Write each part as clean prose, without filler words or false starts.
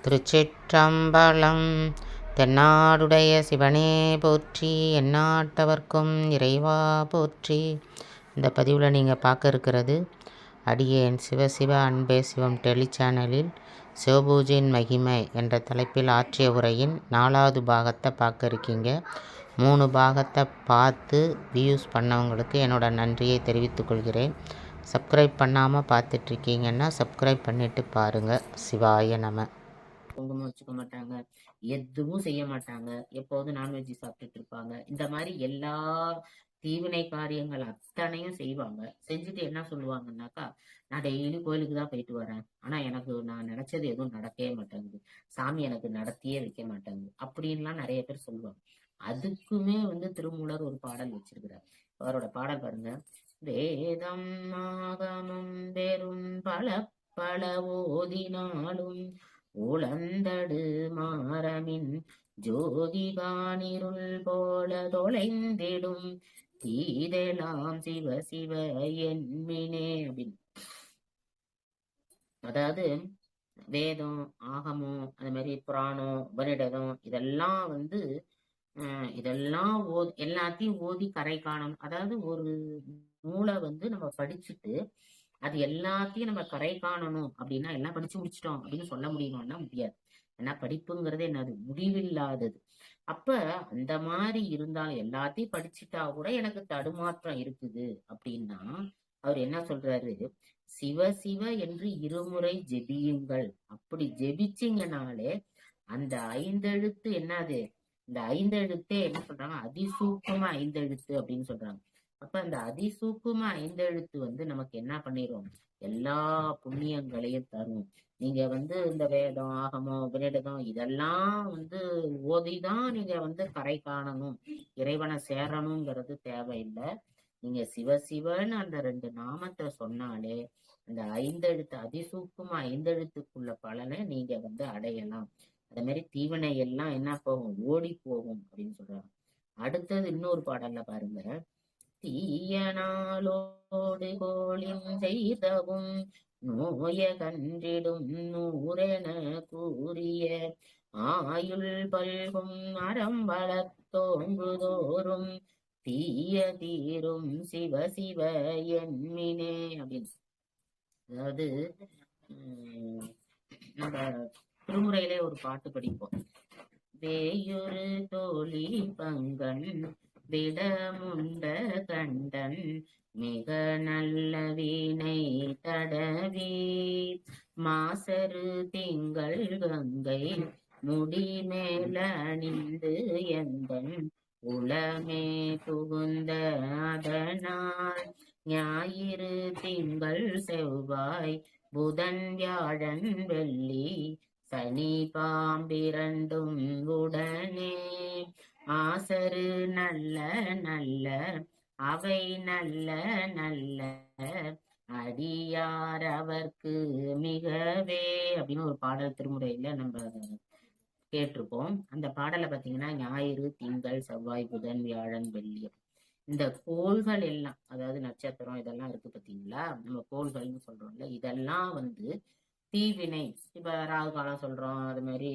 திருச்சிற்றம்பலம். தென்னாடுடைய சிவனே போற்றி, எந்நாட்டவர்க்கும் இறைவா போற்றி. இந்த பதிவில் நீங்கள் பார்க்க இருக்கிறது அடியேன் சிவசிவ அன்பே சிவம் டெலி சேனலில் சிவபூஜையின் மகிமை என்ற தலைப்பில் ஆற்றிய உரையின் 4வது பாகத்தை பார்க்க இருக்கீங்க. 3 பாகத்தை பார்த்து வியூஸ் பண்ணவங்களுக்கு என்னோட நன்றியை தெரிவித்துக் கொள்கிறேன். சப்ஸ்கிரைப் பண்ணாமல் பார்த்துட்ருக்கீங்கன்னா சப்ஸ்கிரைப் பண்ணிவிட்டு பாருங்கள். சிவாய நம. குங்குமம் வச்சுக்க மாட்டாங்க, எதுவும் செய்ய மாட்டாங்க, எப்போதும் நான்வெஜ் சாப்பிட்டுட்டு இருப்பாங்க. இந்த மாதிரி எல்லா தீவினை காரியங்கள் அத்தனையும் செய்வாங்க. செஞ்சுட்டு என்ன சொல்லுவாங்கன்னாக்கா, நான் டெய்லி கோயிலுக்கு தான் போயிட்டு வரேன், ஆனா எனக்கு நான் நினைச்சது எதுவும் நடக்கவே மாட்டேங்குது, சாமி எனக்கு நடத்தியே வைக்க மாட்டேங்குது அப்படின்லாம் நிறைய பேர் சொல்லுவாங்க. அதுக்குமே திருமூலர் ஒரு பாடல் வச்சிருக்கிறார். அவரோட பாடல் பாருங்க. வேதம் ஆகமம் வெறும் பல பல ஓதினாலும் உளந்தடு மாறமின் ஜோதிகானிருள் போல தொலைந்திடும் தீதெல்லாம் சிவ சிவ என்மினே அப்படின்னு. அதாவது வேதம், ஆகமம், அது மாதிரி புராணம், உபநிடதம் இதெல்லாம் இதெல்லாம் எல்லாத்தையும் ஓதி கரை காணணும். அதாவது ஒரு நூலை நம்ம படிச்சுட்டு அது எல்லாத்தையும் நம்ம கரை காணணும் அப்படின்னா எல்லாம் படிச்சு முடிச்சிட்டோம் அப்படின்னு சொல்ல முடியுமான்னா முடியாது. ஏன்னா படிப்புங்கிறது என்னது, முடிவில்லாதது. அப்ப அந்த மாதிரி இருந்தாலும் எல்லாத்தையும் படிச்சுட்டா கூட எனக்கு தடுமாற்றம் இருக்குது அப்படின்னா அவர் என்ன சொல்றாரு, சிவ சிவ என்று இருமுறை ஜெபியுங்கள். அப்படி ஜெபிச்சிங்கனாலே அந்த 5 எழுத்து என்னது, இந்த 5 எழுத்தே என்ன சொல்றாங்க, அதிசூக்கும 5 எழுத்து அப்படின்னு சொல்றாங்க. அப்ப அந்த அதிசூக்கும 5 எழுத்து நமக்கு என்ன பண்ணிரும், எல்லா புண்ணியங்களையும் தரும். நீங்க இந்த வேதம், ஆகமம், உபநிடதம் இதெல்லாம் ஓதிதான் நீங்க கரை காணணும், இறைவனை சேரணுங்கிறது தேவையில்லை. நீங்க சிவ சிவன்னு அந்த 2 நாமத்தை சொன்னாலே அந்த 5 எழுத்து அதிசூக்கும 5 எழுத்துக்குள்ள பலனை நீங்க அடையலாம். அதே மாதிரி தீவனை எல்லாம் என்ன போகும், ஓடி போகும் அப்படின்னு சொல்றாங்க. அடுத்தது இன்னொரு பாடல்ல பாருங்க. தீயனாலோடு கோளின் செய்தவும் நோய கன்றிடும் நூறென கூறிய ஆயுள் பல்கும் அறம் வளர்த்தோங்குதோறும் தீய தீரும் சிவ சிவ என்மினே அப்படின்னு. அதாவது நம்ம திருமுறையிலே ஒரு பாட்டு படிப்போம். வேயொரு தோழி பங்கன் விடமுண்ட கண்டன் மிக நல்ல வீணை தடவி மாசரு திங்கள் கங்கை முடி மேல அணிந்து எந்தன் உளமே புகுந்த அதனால் ஞாயிறு திங்கள் செவ்வாய் புதன் வியாழன் வெள்ளி சனி பாம்பிரண்டும் உடனே ஆசரு நல்ல நல்ல அவை நல்ல நல்ல அடியார் அவர்க்கு மிகவே அப்படின்னு ஒரு பாடல் திருமுறையில நம்ம கேட்டிருப்போம். அந்த பாடலை பார்த்தீங்கன்னா ஞாயிறு திங்கள் செவ்வாய் புதன் வியாழன் வெள்ளி இந்த கோள்கள் எல்லாம், அதாவது நட்சத்திரம் இதெல்லாம் இருக்கு பார்த்தீங்களா, நம்ம கோள்கள்னு சொல்றோம்ல, இதெல்லாம் தீவினை. இப்ப ராகு காலம் சொல்றோம், அது மாதிரி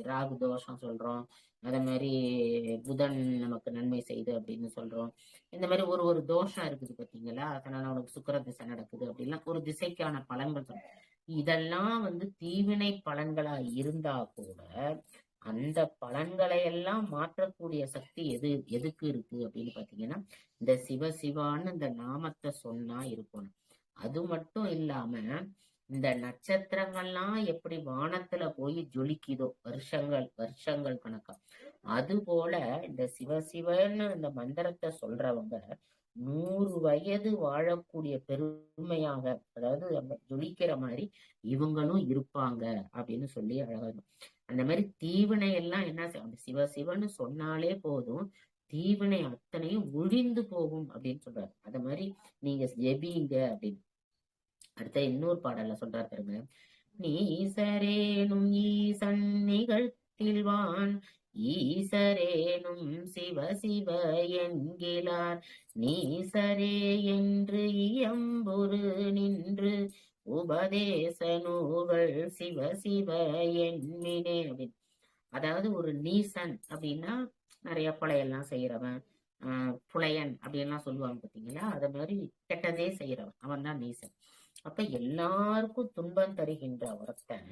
ராகு தோஷம் சொல்றோம், அதே மாதிரி புதன் நமக்கு நன்மை செய்து அப்படின்னு சொல்றோம். இந்த மாதிரி ஒரு தோஷம் இருக்குது பார்த்தீங்களா, அதனால உனக்கு சுக்கிர திசை நடக்குது அப்படின்னா ஒரு திசைக்கான பலன்கள் சொல்றோம். இதெல்லாம் தீவினை பலன்களா இருந்தா கூட அந்த பலன்களை எல்லாம் மாற்றக்கூடிய சக்தி எதுக்கு இருக்கு அப்படின்னு பாத்தீங்கன்னா இந்த சிவ சிவான்னு இந்த நாமத்தை சொன்னா இருக்கணும். அது மட்டும் இல்லாம இந்த நட்சத்திரங்கள்லாம் எப்படி வானத்துல போய் ஜொலிக்குதோ வருஷங்கள் கணக்கா, அது போல இந்த சிவ சிவன்னு இந்த மந்திரத்தை சொல்றவங்க 100 வயது வாழக்கூடிய பெருமையாக, அதாவது ஜொலிக்கிற மாதிரி இவங்களும் இருப்பாங்க அப்படின்னு சொல்லி அழகா. அந்த மாதிரி தீவினை எல்லாம் என்ன, அந்த சிவ சிவன்னு சொன்னாலே போதும், தீவினை அத்தனையும் ஒழிந்து போகும் அப்படின்னு சொல்றாரு. அத மாதிரி நீங்க ஜெபிங்க அப்படின்னு. அடுத்த இன்னொரு பாடல்ல சொல்றாரு பாருங்க. நீசரேனும் ஈசன் நிகழ்த்தில்வான் ஈசரேனும் சிவ சிவ என்கிறார் நீசரே என்று இயம்புரு நின்று உபதேச நூல்கள் சிவ சிவ என்மினே அப்படின்னு. அதாவது ஒரு நீசன் அப்படின்னா நிறைய கொலையெல்லாம் செய்யறவன், புலையன் அப்படின்லாம் சொல்லுவாங்க பார்த்தீங்களா, அத மாதிரி கெட்டதே செய்யறவன் அவன் தான் நீசன். அப்ப எல்லாருக்கும் துன்பம் தருகின்ற ஒருத்தன்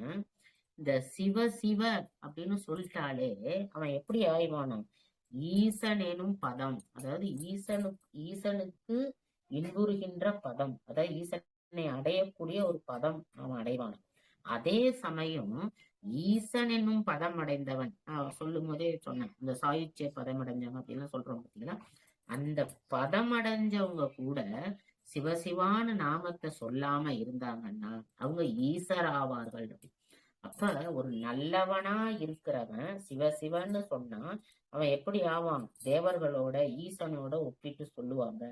இந்த சிவ சிவ அப்படின்னு சொல்லிட்டாலே அவன் எப்படி ஆய்வானான்? ஈசன் எனும் பதம், அதாவது ஈசனுக்கு இன்புறுகின்ற பதம், அதாவது ஈசனை அடையக்கூடிய ஒரு பதம் அவன் அடைவான். அதே சமயம் ஈசன் என்னும் பதம் அடைந்தவன் சொல்லும் போதே சொன்னேன், இந்த சாயுச்சிய பதம் அடைஞ்சவங்க அப்படின்லாம் சொல்றோம் பார்த்தீங்களா, அந்த பதம் அடைஞ்சவங்க கூட சிவசிவான நாமத்தை சொல்லாம இருந்தாங்கன்னா அவங்க ஈசர் ஆவார்கள். அப்ப ஒரு நல்லவனா இருக்கிறவன் சிவசிவன்னு சொன்னா அவன் எப்படி ஆவான்? தேவர்களோட ஈசனோட ஒப்பிட்டு சொல்லுவாங்க.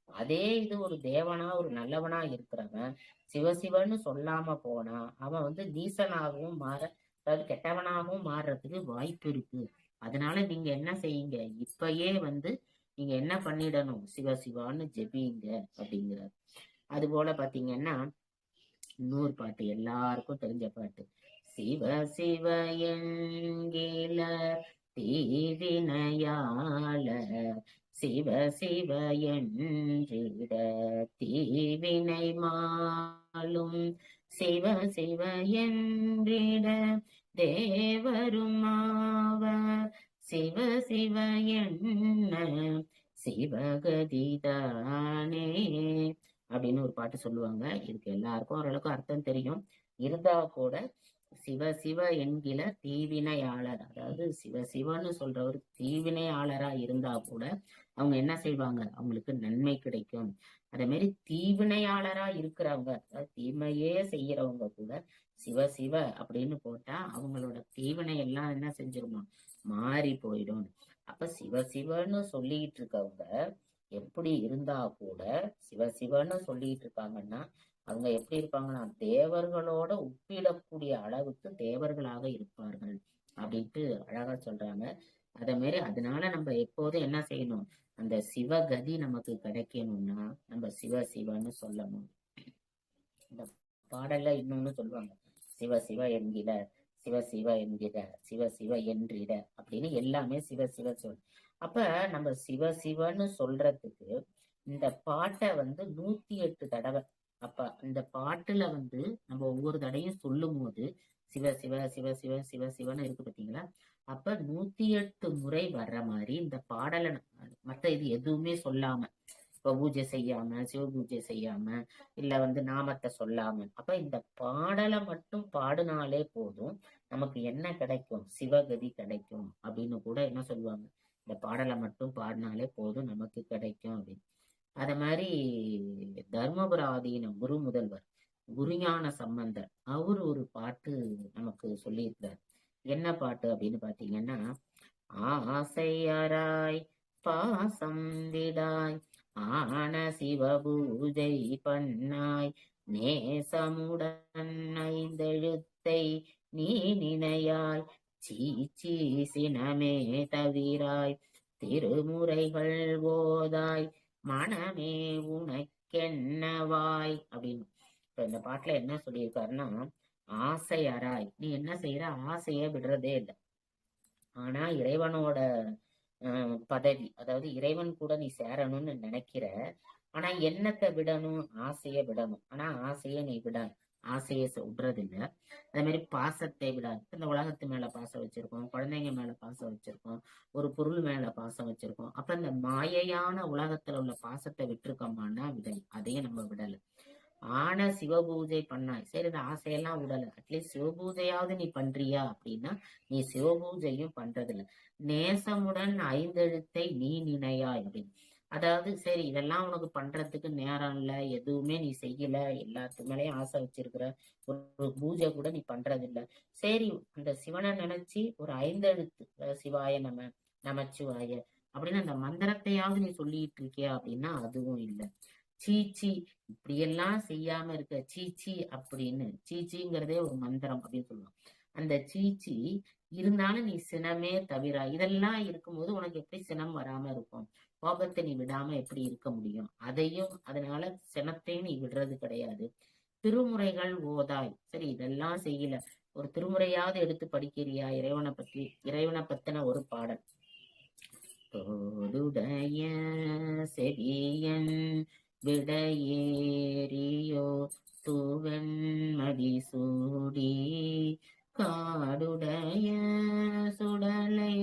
அதே இது ஒரு தேவனா ஒரு நல்லவனா இருக்கிறவன் சிவசிவன்னு சொல்லாம போனா அவன் நீசனாகவும் மாற, அதாவது கெட்டவனாகவும் மாறுறதுக்கு வாய்ப்பு இருக்கு. அதனால நீங்க என்ன செய்யுங்க, இப்பயே நீங்க என்ன பண்ணிடணும், சிவசிவான்னு ஜெபிங்க அப்படிங்கிறார். அது போல பாத்தீங்கன்னா இன்னொரு பாட்டு எல்லாருக்கும் தெரிஞ்ச பாட்டு, சிவ சிவ என்கில தீவினையாள சிவ சிவ என்றிட தீவினை மாலும் சிவ சிவ என்றிட தேவருமாவ சிவ சிவ என்ன சிவகதிதானே அப்படின்னு ஒரு பாட்டு சொல்லுவாங்க. இதுக்கு எல்லாருக்கும் ஓரளவுக்கு அர்த்தம் தெரியும். இருந்தா கூட சிவ சிவ என்கிற தீவினையாளர், அதாவது சிவ சிவன்னு சொல்றவர் தீவினையாளரா இருந்தா கூட அவங்க என்ன செய்வாங்க, அவங்களுக்கு நன்மை கிடைக்கும். அதே மாதிரி தீவினையாளரா இருக்கிறவங்க, அதாவது தீமையே செய்யறவங்க கூட சிவ சிவ அப்படின்னு போட்டா அவங்களோட தீவினை எல்லாம் என்ன செஞ்சிருமா, மாறி போயிடும். அப்ப சிவ சிவன்னு சொல்லிட்டு இருக்கவங்க எப்படி இருந்தா கூட சிவ சிவன்னு சொல்லிட்டு இருக்காங்கன்னா அவங்க எப்படி இருப்பாங்கன்னா தேவர்களோட ஒப்பிடக்கூடிய அளவுக்கு தேவர்களாக இருப்பார்கள் அப்படின்ட்டு அழகா சொல்றாங்க. அதே மாதிரி அதனால நம்ம எப்போதும் என்ன செய்யணும், அந்த சிவகதி நமக்கு கிடைக்கணும்னா நம்ம சிவ சிவன்னு சொல்லணும். இந்த பாடல்ல இன்னொன்னு சொல்லுவாங்க, சிவ சிவ என்கிற சிவ சிவ என்கிற சிவ சிவ என்றிட அப்படின்னு எல்லாமே சிவ சிவ சொல். அப்ப நம்ம சிவ சிவன்னு சொல்றதுக்கு இந்த பாட்டை 108 தடவை, அப்ப இந்த பாட்டுல நம்ம ஒவ்வொரு தடையும் சொல்லும் போது சிவ சிவ சிவ சிவ சிவ சிவன்னு இருக்கு பார்த்தீங்களா, அப்ப 108 முறை வர்ற மாதிரி இந்த பாடலை மத்த இது எதுவுமே சொல்லாம, இப்ப பூஜை செய்யாம சிவ பூஜை செய்யாம இல்ல நாமத்தை சொல்லாம, அப்ப இந்த பாடலை மட்டும் பாடினாலே போதும் நமக்கு என்ன கிடைக்கும், சிவகதி கிடைக்கும் அப்படின்னு கூட என்ன சொல்லுவாங்க, இந்த பாடலை மட்டும் பாடினாலே போதும் நமக்கு கிடைக்கும் அப்படின்னு. அத மாதிரி தர்மபுர ஆதீன குரு முதல்வர் குருஞான சம்பந்தர் அவரு ஒரு பாட்டு நமக்கு சொல்லியிருக்கிறார். என்ன பாட்டு அப்படின்னு பாத்தீங்கன்னா, ஆசையராய் பாசம் விடாய் ஆன சிவபூஜை பண்ணாய் நேசமுடன் ஐந்தெழுத்தை நீ நினையாய் சீச்சி சினமே தவிராய் திருமுறைகள் போதாய் மனமே உனக்கென்னவாய் அப்படின்னு. இப்ப இந்த பாட்டுல என்ன சொல்லியிருக்காருன்னா, ஆசை அறாய், நீ என்ன செய்யற, ஆசைய விடுறதே இல்லை. ஆனா இறைவனோட பதவி, அதாவது இறைவன் கூட நீ சேரணும்னு நினைக்கிற, ஆனா என்னத்தை விடணும், ஆசைய விடணும். ஆனா ஆசைய நீ ஆசைய விடுறது இல்லை. அதே மாதிரி பாசத்தை விடாது. இந்த உலகத்து மேல பாசம் வச்சிருக்கோம், குழந்தைங்க மேல பாசம் வச்சிருக்கோம், ஒரு பொருள் மேல பாசம் வச்சிருக்கோம். அப்ப இந்த மாயையான உலகத்துல உள்ள பாசத்தை விட்டுருக்கோமான்னா விடலை, அதையும் நம்ம விடல. ஆன சிவபூஜை பண்ணாய், சரி இந்த ஆசையெல்லாம் விடல, அட்லீஸ்ட் சிவபூஜையாவது நீ பண்றியா அப்படின்னா நீ சிவபூஜையும் பண்றதில்ல. நேசமுடன் ஐந்தெழுத்தை நீ நினையாய் அப்படின்னு. அதாவது சரி இதெல்லாம் உனக்கு பண்றதுக்கு நேரம் இல்ல, எதுவுமே நீ செய்யல, எல்லாத்து மேலேயும் ஆசை வச்சிருக்கிற, ஒரு பூஜை கூட நீ பண்றதில்ல, சரி அந்த சிவனை நினைச்சு ஒரு ஐந்தெழுத்து சிவாய நமச்சிவாய அப்படின்னு அந்த மந்திரத்தையாவது நீ சொல்லிட்டு இருக்கியா அப்படின்னா அதுவும் இல்லை. சீச்சி இப்படியெல்லாம் செய்யாம இருக்க சீச்சி அப்படின்னு, சீச்சிங்கிறதே ஒரு மந்திரம் அப்படின்னு சொல்லுவாங்க. அந்த சீச்சி இருந்தாலும் நீ சினமே தவிர, இதெல்லாம் இருக்கும்போது உனக்கு எப்படி சினம் வராம இருக்கும், கோபத்தை நீ விடாம எப்படி இருக்க முடியும், அதையும் அதனால சினத்தையும் நீ விடுறது கிடையாது. திருமுறைகள் ஓதாய். சரி, இதெல்லாம் செய்யல, ஒரு திருமுறையாவது எடுத்து படிக்கிறியா? இறைவனை பத்தின ஒரு பாடல். தோடுடைய செவியன் விடையேறியோ தூவன் மதிசூடி காடுடைய சுடலை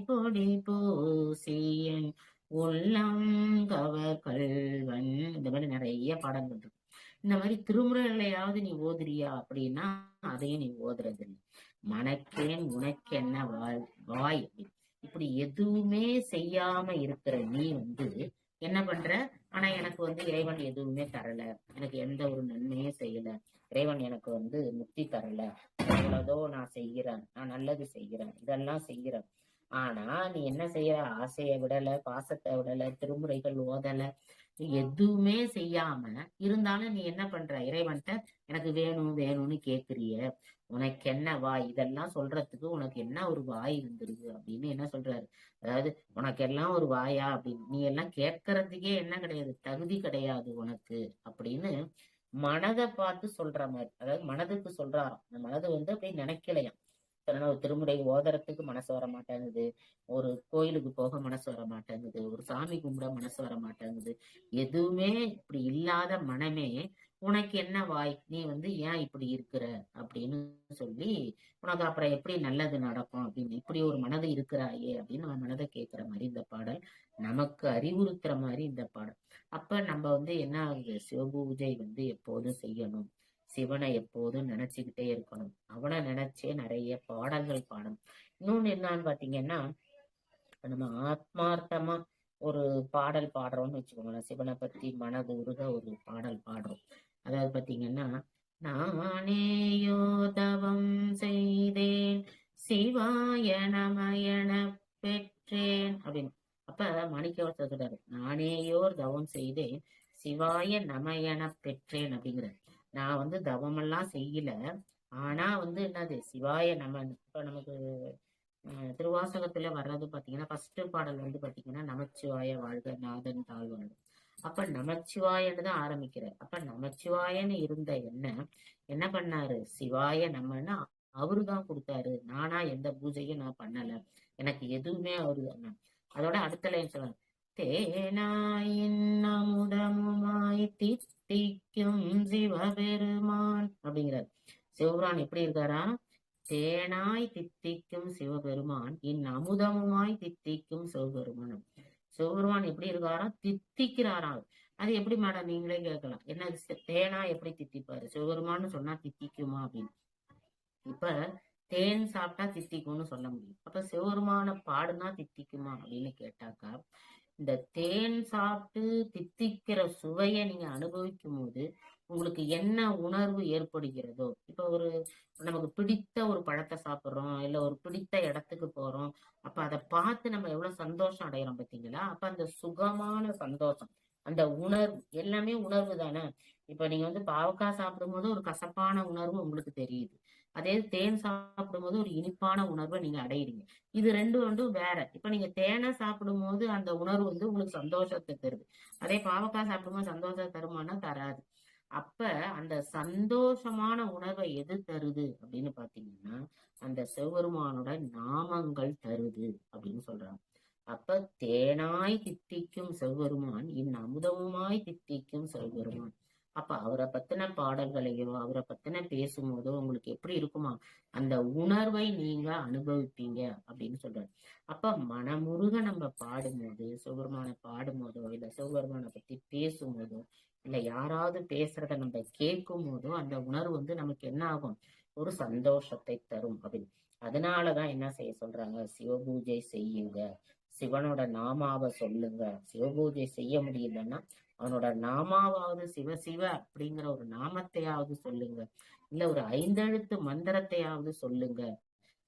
பொடி பூசியன் உள்ளம் கவர் கல்வன். இந்த மாதிரி நிறைய பாடங்கள் இருக்கு. இந்த மாதிரி திருமுறைகளையாவது நீ ஓதுறியா அப்படின்னா அதையும் நீ ஓதுறது இல்லை. மனக்கேன் உனக்கென்ன வாய் இப்படி எதுவுமே செய்யாம இருக்கிற நீ என்ன பண்ற? ஆனா எனக்கு இறைவன் எதுவுமே தரல, எனக்கு எந்த ஒரு நன்மையும் செய்யல, இறைவன் எனக்கு முக்தி தரல, எவ்வளதோ நான் செய்கிறேன், நான் நல்லது செய்கிறேன், இதெல்லாம் செய்கிறேன். ஆனா நீ என்ன செய்யற? ஆசையை விடல, பாசத்தை விடல, திருமுறைகள் ஓதல, எதுவுமே செய்யாம இருந்தாலும் நீ என்ன பண்ற? இறைவன்ட்ட எனக்கு வேணும் வேணும்னு கேக்குறிய. உனக்கு என்ன வாய்? இதெல்லாம் சொல்றதுக்கு உனக்கு என்ன ஒரு வாய் இருந்துருது அப்படின்னு என்ன சொல்றாரு? அதாவது உனக்கு எல்லாம் ஒரு வாயா அப்படின்னு, நீ எல்லாம் கேட்கறதுக்கே என்ன கிடையாது, தகுதி கிடையாது உனக்கு அப்படின்னு மனதை பார்த்து சொல்ற மாதிரி. அதாவது மனதுக்கு சொல்றாராம். அந்த மனது அப்படி நினைக்கலையாம். ஒரு திருமுறை ஓதறதுக்கு மனசு வர மாட்டேங்குது, ஒரு கோயிலுக்கு போக மனசு வர மாட்டேங்குது, ஒரு சாமி கும்பிட மனசு வர மாட்டேங்குது, எதுவுமே இப்படி இல்லாத மனமே உனக்கு என்ன வாய்? நீ ஏன் இப்படி இருக்கிற அப்படின்னு சொல்லி உனக்கு அப்புறம் எப்படி நல்லது நடக்கும் அப்படின்னு இப்படி ஒரு மனது இருக்கிறாயே அப்படின்னு நம்ம மனதை கேட்கிற மாதிரி இந்த பாடல், நமக்கு அறிவுறுத்துற மாதிரி இந்த பாடல். அப்ப நம்ம என்ன ஆகுது? சிவபூஜை எப்போதும் செய்யணும், சிவனை எப்போதும் நினைச்சுக்கிட்டே இருக்கணும், அவனை நினைச்சே நிறைய பாடல்கள் பாடணும். இன்னொன்னு என்னன்னு பாத்தீங்கன்னா, நம்ம ஆத்மார்த்தமா ஒரு பாடல் பாடுறோம்னு வச்சுக்கோங்களேன், சிவனை பத்தி மனது உருக ஒரு பாடல் பாடுறோம். அதாவது பாத்தீங்கன்னா, நானேயோ தவம் செய்தேன் சிவாய நமயன பெற்றேன் அப்படின்னு. அப்ப மாணிக்கவாசகர் சொல்றாரு, நானேயோர் தவம் செய்தேன் சிவாய நமயன பெற்றேன் அப்படிங்கிறார். நான் தவமெல்லாம் செய்யல, ஆனா என்னது? சிவாய நமன். இப்ப நமக்கு திருவாசகத்துல வர்றது பாத்தீங்கன்னா, ஃபர்ஸ்ட் பாடல் பாத்தீங்கன்னா, நமச்சிவாய வாழ்க நாதன் தாழ்வாழ்க. அப்ப நமச்சிவாயன்னு தான் ஆரம்பிக்கிறார். அப்ப நமச்சிவாயன்னு இருந்த என்ன பண்ணாரு? சிவாய நம்மன்னு அவருதான் கொடுத்தாரு. நானா எந்த பூஜையும் நான் பண்ணல, எனக்கு எதுவுமே அவரு தான். அதோட அடுத்த லைன் சொல்றாங்க, தேனாயின் அமுதமுமாய் தித்திக்கும் சிவபெருமான் அப்படிங்கிறார். சிவபெருமான் எப்படி இருக்காரா? தேனாய் தித்திக்கும் சிவபெருமான், அமுதமுமாய் தித்திக்கும் சிவபெருமான். சிவபெருமான் எப்படி இருக்காரா? தித்திக்கிறாராம். அது எப்படி மேடம்? நீங்களே கேட்கலாம், என்ன தேனா எப்படி தித்திப்பாரு? சிவபெருமான்னு சொன்னா தித்திக்குமா அப்படின்னு. இப்ப தேன் சாப்பிட்டா தித்திக்கும்னு சொல்ல முடியும். அப்ப சிவபெருமான பாடுனா தித்திக்குமா அப்படின்னு கேட்டாக்கா, இந்த தேன் சாப்பிட்டு தித்திக்கிற சுவையை நீங்க அனுபவிக்கும் போது உங்களுக்கு என்ன உணர்வு ஏற்படுகிறதோ, இப்ப நமக்கு பிடித்த ஒரு பழத்தை சாப்பிடுறோம், இல்ல ஒரு பிடித்த இடத்துக்கு போறோம், அப்ப அதை பார்த்து நம்ம எவ்வளவு சந்தோஷம் அடைகிறோம் பாத்தீங்களா? அப்ப அந்த சுகமான சந்தோஷம், அந்த உணர்வு எல்லாமே உணர்வு தானே. இப்ப நீங்க பாவக்காய் சாப்பிடும் போது ஒரு கசப்பான உணர்வு உங்களுக்கு தெரியுது, அதே தேன் சாப்பிடும் போது ஒரு இனிப்பான உணர்வை நீங்க அடையிறீங்க. இது ரெண்டும் வேற. இப்ப நீங்க தேனை சாப்பிடும் போது அந்த உணர்வு உங்களுக்கு சந்தோஷத்தை தருது, அதே பாவக்காய் சாப்பிடும்போது சந்தோஷத்தை தருமானா தராது. அப்ப அந்த சந்தோஷமான உணர்வை எது தருது அப்படின்னு பாத்தீங்கன்னா, அந்த சிவபெருமானோட நாமங்கள் தருது அப்படின்னு சொல்றாங்க. அப்ப தேனாய் தித்திக்கும் சிவபெருமான், அமுதமுமாய் தித்திக்கும் சிவபெருமான். அப்ப அவரை பத்தின பாடல்களையோ அவரை பத்தின பேசும்போதோ உங்களுக்கு எப்படி இருக்குமா? அந்த உணர்வை நீங்க அனுபவிப்பீங்க அப்படின்னு சொல்றாரு. அப்ப மனமுருக நம்ம பாடும்போது, சிவபெருமானை பாடும்போதோ இல்ல சிவபெருமானை பத்தி பேசும்போதோ இல்ல யாராவது பேசுறத நம்ம கேட்கும் போதோ அந்த உணர்வு நமக்கு என்ன ஆகும்? ஒரு சந்தோஷத்தை தரும் அப்படின்னு. அதனாலதான் என்ன செய்ய சொல்றாங்க? சிவபூஜை செய்யுங்க, சிவனோட நாமாவை சொல்லுங்க. சிவபூஜை செய்ய முடியலன்னா அவனோட நாமாவது சிவ சிவ அப்படிங்கிற ஒரு நாமத்தையாவது சொல்லுங்க, இல்ல ஒரு 5 எழுத்து மந்திரத்தையாவது சொல்லுங்க.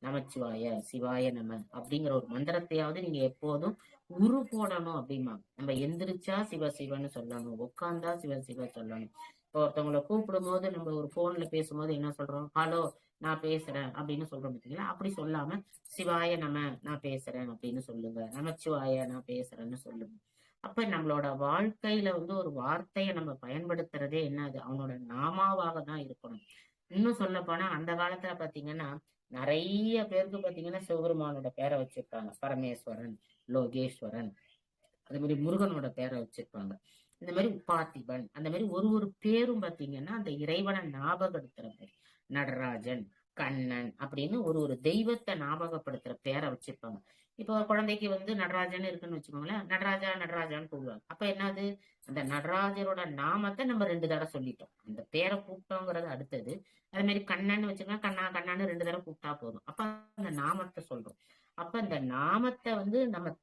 நமச்சிவாய சிவாய நம அப்படிங்கிற ஒரு மந்திரத்தையாவது நீங்க எப்போதும் உரு போடணும் அப்படிமா. நம்ம எந்திரிச்சா சிவ சிவன்னு சொல்லணும், உட்கார்ந்தா சிவ சிவ சொல்லணும். இப்போ ஒருத்தவங்களை கூப்பிடும் போது நம்ம ஒரு போன்ல பேசும்போது என்ன சொல்றோம்? ஹலோ நான் பேசுறேன் அப்படின்னு சொல்றோம் பார்த்தீங்களா? அப்படி சொல்லாம சிவாய நம நான் பேசுறேன் அப்படின்னு சொல்லுங்க, நமச்சிவாய நான் பேசுறேன்னு சொல்லுங்க. அப்ப நம்மளோட வாழ்க்கையில வந்து ஒரு வார்த்தையை நம்ம பயன்படுத்துறதே என்னது அவனோட நாமாவாக தான் இருக்கணும். இன்னும் சொல்ல போனா அந்த காலத்துல பாத்தீங்கன்னா நிறைய பேருக்கு பாத்தீங்கன்னா சிவபெருமானோட பேரை வச்சிருக்காங்க. பரமேஸ்வரன், லோகேஸ்வரன், அதே மாதிரி முருகனோட பேரை வச்சிருப்பாங்க. இந்த மாதிரி பார்த்திபன், அந்த மாதிரி ஒரு ஒரு பேரும் பாத்தீங்கன்னா அந்த இறைவனை ஞாபகப்படுத்துற பேர். நடராஜன், கண்ணன் அப்படின்னு ஒரு ஒரு தெய்வத்தை ஞாபகப்படுத்துற பேரை வச்சிருப்பாங்க. இப்போ ஒரு குழந்தைக்கு வந்து நடராஜன் இருக்குன்னு வச்சுக்கோங்களேன், நடராஜா நடராஜான்னு கூப்பிடுவாங்க. அப்ப என்னது, அந்த நடராஜரோட நாமத்தை நம்ம 2 தடவை சொல்லிட்டோம். அந்த பேரை கூப்பிட்டோங்கிறது அடுத்தது. அதே மாதிரி கண்ணன்னு வச்சுக்கோங்க, கண்ணா கண்ணான்னு 2 தடவை கூப்பிட்டா போதும். அப்ப அந்த நாமத்தை சொல்றோம். அப்ப அந்த நாமத்தை வந்து நம்ம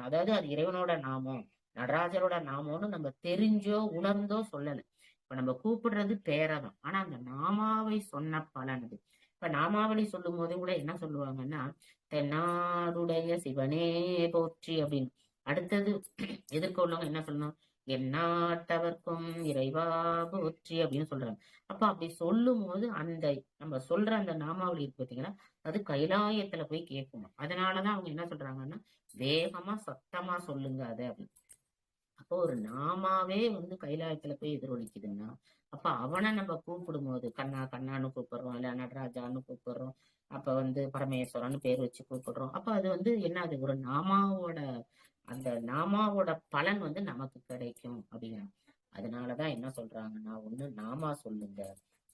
அதாவது அது இறைவனோட நாமம், நடராஜரோட நாமம்னு நம்ம தெரிஞ்சோ உணர்ந்தோ சொல்லல. இப்ப நம்ம கூப்பிடுறது பேரதான், ஆனா அந்த நாமாவை சொன்ன பலன் அது. இப்ப நாமாவளி சொல்லும் போது கூட என்ன சொல்லுவாங்கன்னா, தென்னாடுடைய சிவனே போற்றி அப்படின்னு. அடுத்தது எதிர்க்க உள்ளவங்க என்ன சொல்லணும், எந்நாட்டவர்க்கும் இறைவா போற்றி அப்படின்னு சொல்றாங்க. அப்ப அப்படி சொல்லும் போது அந்த நம்ம சொல்ற அந்த நாமாவளி இருக்கு பார்த்தீங்கன்னா, அது கைலாயத்துல போய் கேட்கும். அதனாலதான் அவங்க என்ன சொல்றாங்கன்னா, வேகமா சத்தமா சொல்லுங்க அதை அப்படின்னு. அப்போ ஒரு நாமாவே வந்து கைலாயத்துல போய் எதிரொலிக்குதுன்னா, அப்ப அவனை நம்ம கூப்பிடும் போது கண்ணா கண்ணான்னு கூப்பிடுறோம், இல்ல நடராஜான்னு கூப்பிடுறோம், அப்ப வந்து பரமேஸ்வரன்னு பேர் வச்சு கூப்பிடுறோம். அப்ப அது வந்து என்ன, அது ஒரு நாமாவோட அந்த நாமாவோட பலன் வந்து நமக்கு கிடைக்கும் அப்படிங்கிறாங்க. அதனாலதான் என்ன சொல்றாங்கன்னா, ஒண்ணு நாமா சொல்லுங்க,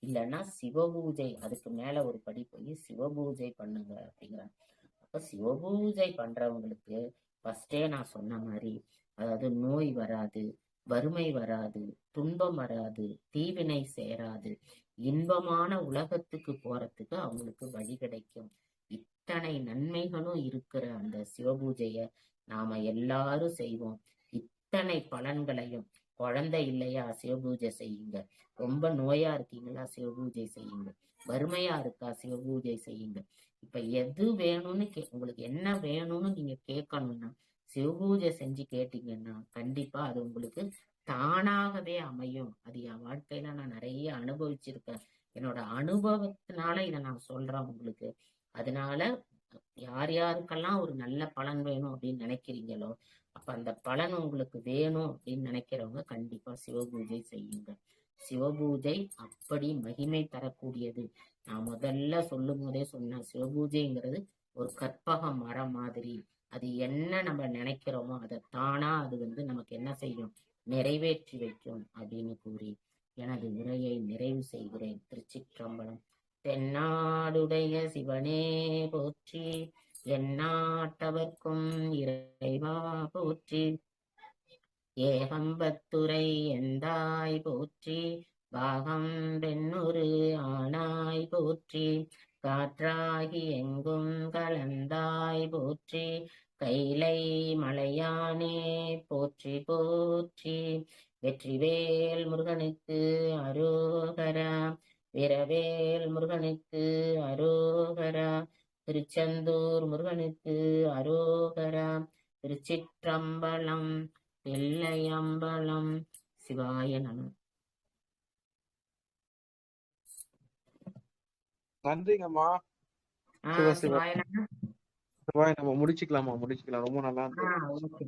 இல்லைன்னா சிவபூஜை அதுக்கு மேல ஒரு படி போய் சிவபூஜை பண்ணுங்க அப்படிங்கிறாங்க. அப்ப சிவபூஜை பண்றவங்களுக்கு ஃபர்ஸ்டே நான் சொன்ன மாதிரி, அதாவது நோய் வராது, வறுமை வராது, துன்பம் வராது, தீவினை சேராது, இன்பமான உலகத்துக்கு போறதுக்கு அவங்களுக்கு வழி கிடைக்கும். இத்தனை நன்மைகளும் இருக்கிற அந்த சிவபூஜைய நாம எல்லாரும் செய்வோம். இத்தனை பலன்களையும், குழந்தை இல்லையா சிவபூஜை செய்யுங்க, ரொம்ப நோயா இருக்கீங்களா சிவபூஜை செய்யுங்க, வறுமையா இருக்கா சிவபூஜை செய்யுங்க. இப்ப எது வேணும்னு உங்களுக்கு என்ன வேணும்னு நீங்க கேட்கணும்னா சிவபூஜை செஞ்சு கேட்டீங்கன்னா கண்டிப்பா அது உங்களுக்கு தானாகவே அமையும். அது என் வாழ்க்கையில நான் நிறைய அனுபவிச்சிருக்கேன். என்னோட அனுபவத்தினால இதை நான் சொல்றேன் உங்களுக்கு. அதனால யார் யாருக்கெல்லாம் ஒரு நல்ல பலன் வேணும் அப்படின்னு நினைக்கிறீங்களோ, அப்ப அந்த பலன் உங்களுக்கு வேணும் அப்படின்னு நினைக்கிறவங்க கண்டிப்பா சிவபூஜை செய்யுங்க. சிவபூஜை அப்படி மகிமை தரக்கூடியது. நான் முதல்ல சொல்லும் போதே சொன்னேன், சிவபூஜைங்கிறது ஒரு கற்பக மரம் மாதிரி. அது என்ன நம்ம நினைக்கிறோமோ அதை தானா அது வந்து நமக்கு என்ன செய்யும், நிறைவேற்றி வைக்கும் அப்படின்னு கூறி எனது உரையை நிறைவு செய்கிறேன். திருச்சிற்றம்பலம். தென்னாடுடைய சிவனே போற்றி, எந்நாட்டவர்க்கும் இறைவா போற்றி, ஏகம்பத்துரை எந்தாய் போற்றி, பாகம் பெண்ணுரு ஆனாய் போற்றி, காற்றாகி எங்கும் கலந்தாய் போற்றி, கைலை மலையானே போற்றி போற்றி. வெற்றிவேல் முருகனுக்கு அரோகரா, வீரவேல் முருகனுக்கு அரோகரா, திருச்செந்தூர் முருகனுக்கு அரோகரா, திருச்சிற்றம்பலம், தில்லையம்பலம். சிவாய நம. நன்றிங்கம்மா. சிவாய நம. சிவாய் நம்ம முடிச்சுக்கலாமா? முடிச்சுக்கலாம். ரொம்ப நல்லா இருந்தது. ஓகே.